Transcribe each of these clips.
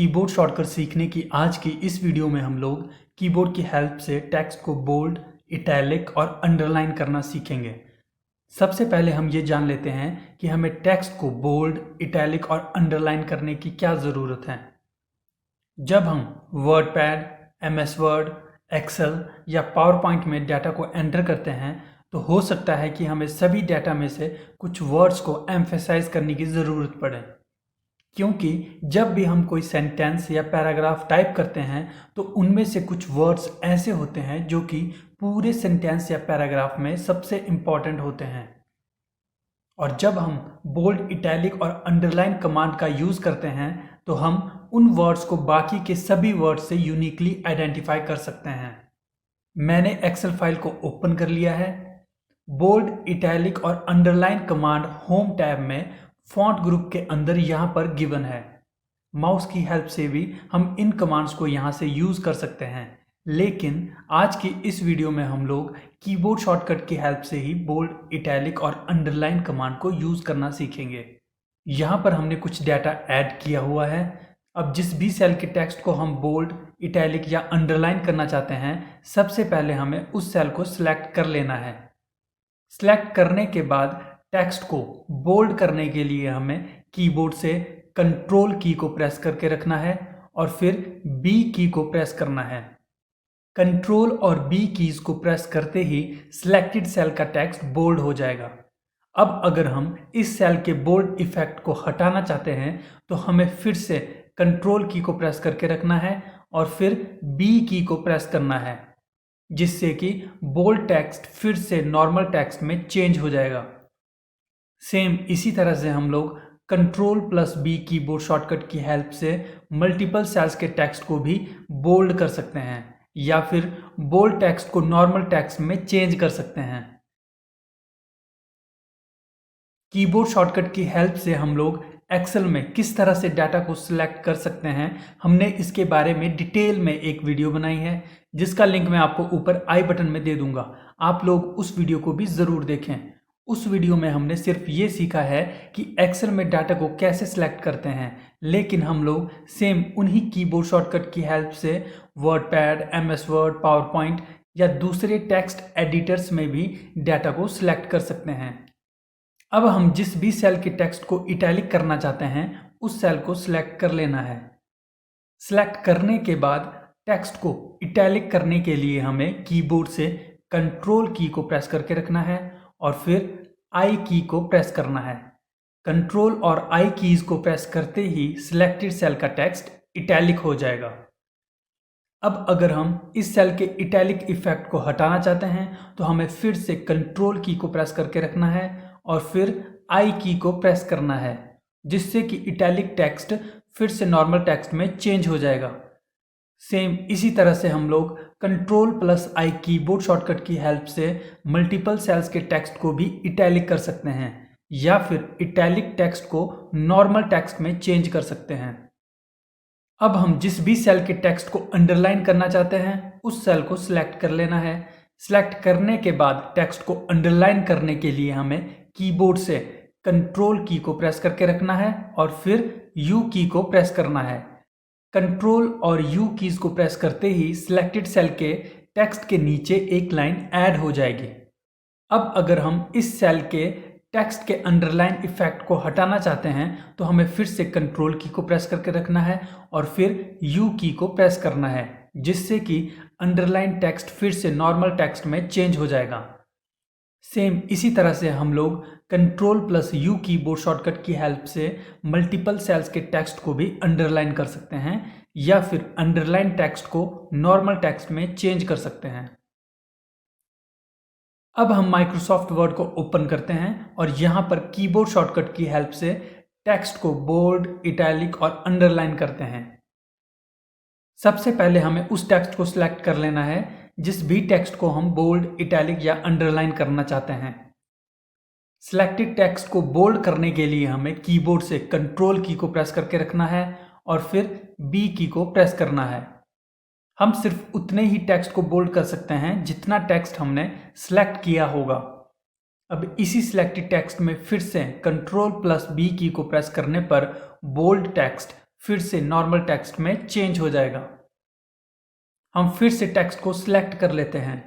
Keyboard shortcut सीखने की आज की इस वीडियो में हम लोग कीबोर्ड की हेल्प से टेक्स्ट को बोल्ड, इटैलिक और अंडरलाइन करना सीखेंगे। सबसे पहले हम ये जान लेते हैं कि हमें टेक्स्ट को बोल्ड, इटैलिक और अंडरलाइन करने की क्या ज़रूरत है। जब हम वर्डपैड, एमएस वर्ड, एक्सेल या पावर पॉइंट में डाटा को एंटर करते हैं तो हो सकता है कि हमें सभी डाटा में से कुछ वर्ड्स को एम्फेसाइज करने की ज़रूरत पड़े, क्योंकि जब भी हम कोई सेंटेंस या पैराग्राफ टाइप करते हैं तो उनमें से कुछ वर्ड्स ऐसे होते हैं जो कि पूरे सेंटेंस या पैराग्राफ में सबसे इम्पॉर्टेंट होते हैं। और जब हम बोल्ड, इटैलिक और अंडरलाइन कमांड का यूज़ करते हैं तो हम उन वर्ड्स को बाकी के सभी वर्ड्स से यूनिकली आइडेंटिफाई कर सकते हैं। मैंने एक्सेल फाइल को ओपन कर लिया है। बोल्ड, इटैलिक और अंडरलाइन कमांड होम टैब में फॉन्ट ग्रुप के अंदर यहाँ पर गिवन है। माउस की हेल्प से भी हम इन कमांड्स को यहाँ से यूज़ कर सकते हैं, लेकिन आज की इस वीडियो में हम लोग कीबोर्ड शॉर्टकट की हेल्प से ही बोल्ड, इटैलिक और अंडरलाइन कमांड को यूज़ करना सीखेंगे। यहाँ पर हमने कुछ डाटा ऐड किया हुआ है। अब जिस भी सेल के टेक्स्ट को हम बोल्ड, इटैलिक या अंडरलाइन करना चाहते हैं, सबसे पहले हमें उस सेल को सिलेक्ट कर लेना है। सिलेक्ट करने के बाद टेक्स्ट को बोल्ड करने के लिए हमें कीबोर्ड से कंट्रोल की को प्रेस करके रखना है और फिर बी की को प्रेस करना है। कंट्रोल और बी कीज को प्रेस करते ही सिलेक्टेड सेल का टेक्स्ट बोल्ड हो जाएगा। अब अगर हम इस सेल के बोल्ड इफेक्ट को हटाना चाहते हैं तो हमें फिर से कंट्रोल की को प्रेस करके रखना है और फिर बी की को प्रेस करना है, जिससे कि बोल्ड टेक्स्ट फिर से नॉर्मल टेक्स्ट में चेंज हो जाएगा। सेम इसी तरह से हम लोग control plus B keyboard shortcut की हेल्प से मल्टीपल सेल्स के टेक्स्ट को भी बोल्ड कर सकते हैं या फिर बोल्ड टेक्स्ट को नॉर्मल टेक्स्ट में चेंज कर सकते हैं। कीबोर्ड शॉर्टकट की हेल्प से हम लोग एक्सेल में किस तरह से डाटा को सिलेक्ट कर सकते हैं, हमने इसके बारे में डिटेल में एक वीडियो बनाई है, जिसका लिंक मैं आपको ऊपर आई बटन में दे दूंगा। आप लोग उस वीडियो को भी ज़रूर देखें। उस वीडियो में हमने सिर्फ ये सीखा है कि एक्सेल में डाटा को कैसे सिलेक्ट करते हैं, लेकिन हम लोग सेम उन्हीं कीबोर्ड शॉर्टकट की हेल्प से WordPad, MS word, power point या दूसरे टेक्स्ट एडिटर्स में भी डाटा को सिलेक्ट कर सकते हैं। अब हम जिस भी सेल के टेक्स्ट को इटैलिक करना चाहते हैं उस सेल को सिलेक्ट कर लेना है। सिलेक्ट करने के बाद टेक्स्ट को इटैलिक करने के लिए हमें कीबोर्ड से कंट्रोल की को प्रेस करके रखना है और फिर आई की को प्रेस करना है। कंट्रोल और आई कीज को प्रेस करते ही सिलेक्टेड सेल का टेक्स्ट इटैलिक हो जाएगा। अब अगर हम इस सेल के इटैलिक इफेक्ट को हटाना चाहते हैं तो हमें फिर से कंट्रोल की को प्रेस करके रखना है और फिर आई की को प्रेस करना है, जिससे कि इटैलिक टेक्स्ट फिर से नॉर्मल टेक्स्ट में चेंज हो जाएगा। सेम इसी तरह से हम लोग कंट्रोल प्लस आई कीबोर्ड शॉर्टकट की हेल्प से मल्टीपल सेल्स के टेक्स्ट को भी इटैलिक कर सकते हैं या फिर इटैलिक टेक्स्ट को नॉर्मल टेक्स्ट में चेंज कर सकते हैं। अब हम जिस भी सेल के टेक्स्ट को अंडरलाइन करना चाहते हैं उस सेल को सिलेक्ट कर लेना है। सिलेक्ट करने के बाद टेक्स्ट को अंडरलाइन करने के लिए हमें कीबोर्ड से कंट्रोल की को प्रेस करके रखना है और फिर यू की को प्रेस करना है। कंट्रोल और यू कीज को प्रेस करते ही सिलेक्टेड सेल के टेक्स्ट के नीचे एक लाइन ऐड हो जाएगी। अब अगर हम इस सेल के टेक्स्ट के अंडरलाइन इफेक्ट को हटाना चाहते हैं तो हमें फिर से कंट्रोल की को प्रेस करके रखना है और फिर यू की को प्रेस करना है, जिससे कि अंडरलाइन टेक्स्ट फिर से नॉर्मल टेक्स्ट में चेंज हो जाएगा। सेम इसी तरह से हम लोग control plus you keyboard shortcut की हेल्प से मल्टीपल सेल्स के टेक्स्ट को भी अंडरलाइन कर सकते हैं या फिर अंडरलाइन टेक्स्ट को नॉर्मल टेक्स्ट में चेंज कर सकते हैं। अब हम माइक्रोसॉफ्ट वर्ड को ओपन करते हैं और यहाँ पर कीबोर्ड शॉर्टकट की हेल्प से टेक्स्ट को बोल्ड, इटैलिक और अंडरलाइन करते हैं। सबसे पहले हमें उस टेक्स्ट को सिलेक्ट कर लेना है जिस भी टेक्स्ट को हम बोल्ड, इटैलिक या अंडरलाइन करना चाहते हैं। सिलेक्टेड टेक्स्ट को बोल्ड करने के लिए हमें कीबोर्ड से कंट्रोल की को प्रेस करके रखना है और फिर बी की को प्रेस करना है। हम सिर्फ उतने ही टेक्स्ट को बोल्ड कर सकते हैं जितना टेक्स्ट हमने सिलेक्ट किया होगा। अब इसी सिलेक्टेड टेक्स्ट में फिर से कंट्रोल प्लस बी की को प्रेस करने पर बोल्ड टेक्स्ट फिर से नॉर्मल टेक्स्ट में चेंज हो जाएगा। हम फिर से टेक्स्ट को सिलेक्ट कर लेते हैं।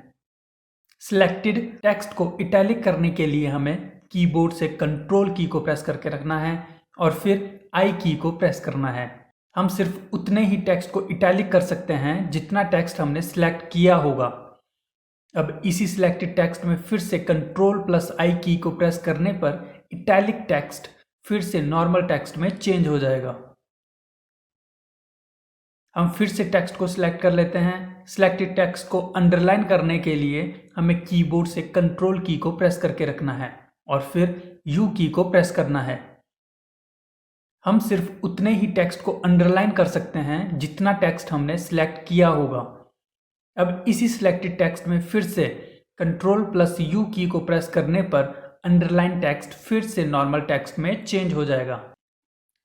सिलेक्टेड टेक्स्ट को इटैलिक करने के लिए हमें कीबोर्ड से कंट्रोल की को प्रेस करके रखना है और फिर आई की को प्रेस करना है। हम सिर्फ उतने ही टेक्स्ट को इटैलिक कर सकते हैं जितना टेक्स्ट हमने सिलेक्ट किया होगा। अब इसी सिलेक्टेड टेक्स्ट में फिर से कंट्रोल प्लस आई की को प्रेस करने पर इटैलिक टेक्स्ट फिर से नॉर्मल टेक्स्ट में चेंज हो जाएगा। हम फिर से टेक्स्ट को सिलेक्ट कर लेते हैं। सिलेक्टेड टेक्स्ट को अंडरलाइन करने के लिए हमें कीबोर्ड से कंट्रोल की को प्रेस करके रखना है और फिर यू की को प्रेस करना है। हम सिर्फ उतने ही टेक्स्ट को अंडरलाइन कर सकते हैं जितना टेक्स्ट हमने सिलेक्ट किया होगा। अब इसी सिलेक्टेड टेक्स्ट में फिर से कंट्रोल प्लस यू की को प्रेस करने पर अंडरलाइन टेक्स्ट फिर से नॉर्मल टेक्स्ट में चेंज हो जाएगा।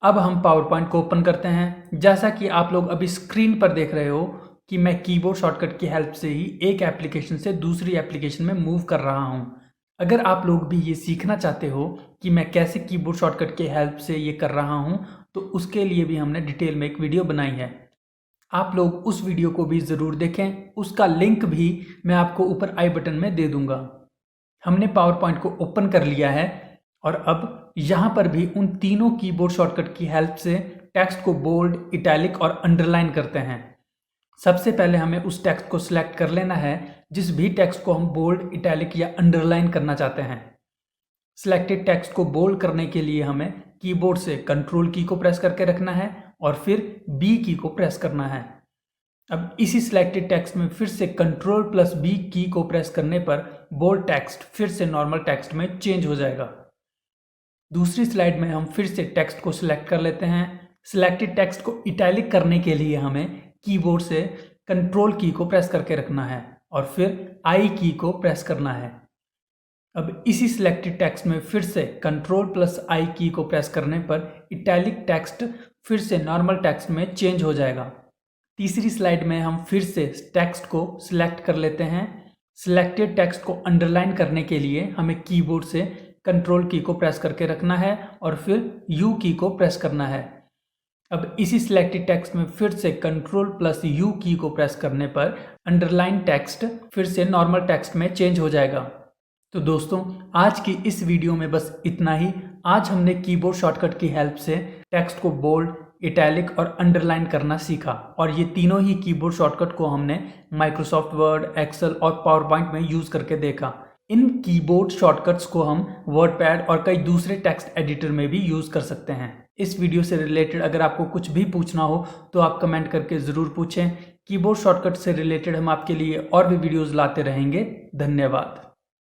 अब हम पावर पॉइंट को ओपन करते हैं। जैसा कि आप लोग अभी स्क्रीन पर देख रहे हो कि मैं कीबोर्ड शॉर्टकट की हेल्प से ही एक एप्लीकेशन से दूसरी एप्लीकेशन में मूव कर रहा हूं। अगर आप लोग भी ये सीखना चाहते हो कि मैं कैसे कीबोर्ड शॉर्टकट की हेल्प से ये कर रहा हूं, तो उसके लिए भी हमने डिटेल में एक वीडियो बनाई है। आप लोग उस वीडियो को भी ज़रूर देखें, उसका लिंक भी मैं आपको ऊपर आई बटन में दे दूंगा। हमने पावर पॉइंट को ओपन कर लिया है और अब यहाँ पर भी उन तीनों कीबोर्ड शॉर्टकट की हेल्प से टेक्स्ट को बोल्ड, इटैलिक और अंडरलाइन करते हैं। सबसे पहले हमें उस टेक्स्ट को सिलेक्ट कर लेना है जिस भी टेक्स्ट को हम बोल्ड, इटैलिक या अंडरलाइन करना चाहते हैं। सिलेक्टेड टेक्स्ट को बोल्ड करने के लिए हमें कीबोर्ड से कंट्रोल की को प्रेस करके रखना है और फिर बी की को प्रेस करना है। अब इसी सिलेक्टेड टेक्स्ट में फिर से कंट्रोल प्लस बी की को प्रेस करने पर बोल्ड टेक्स्ट फिर से नॉर्मल टेक्स्ट में चेंज हो जाएगा। दूसरी स्लाइड में हम फिर से टेक्स्ट को सिलेक्ट कर लेते हैं। सिलेक्टेड टेक्स्ट को इटैलिक करने के लिए हमें कीबोर्ड से कंट्रोल की को प्रेस करके रखना है और फिर आई की को प्रेस करना है। अब इसी सिलेक्टेड टेक्स्ट में फिर से कंट्रोल प्लस आई की को प्रेस करने पर इटैलिक टेक्स्ट फिर से नॉर्मल टेक्स्ट में चेंज हो जाएगा। तीसरी स्लाइड में हम फिर से टेक्स्ट को सिलेक्ट कर लेते हैं। सिलेक्टेड टेक्स्ट को अंडरलाइन करने के लिए हमें कीबोर्ड से कंट्रोल की को प्रेस करके रखना है और फिर यू की को प्रेस करना है। अब इसी सिलेक्टेड टेक्स्ट में फिर से कंट्रोल प्लस यू की को प्रेस करने पर अंडरलाइन टेक्स्ट फिर से नॉर्मल टेक्स्ट में चेंज हो जाएगा। तो दोस्तों, आज की इस वीडियो में बस इतना ही। आज हमने कीबोर्ड शॉर्टकट की हेल्प से टेक्स्ट को बोल्ड, इटैलिक और अंडरलाइन करना सीखा और ये तीनों ही कीबोर्ड शॉर्टकट को हमने माइक्रोसॉफ्ट वर्ड, एक्सेल और पावर पॉइंट में यूज़ करके देखा। इन कीबोर्ड शॉर्टकट्स को हम वर्डपैड और कई दूसरे टेक्स्ट एडिटर में भी यूज़ कर सकते हैं। इस वीडियो से रिलेटेड अगर आपको कुछ भी पूछना हो तो आप कमेंट करके ज़रूर पूछें। कीबोर्ड शॉर्टकट से रिलेटेड हम आपके लिए और भी वीडियोज़ लाते रहेंगे। धन्यवाद।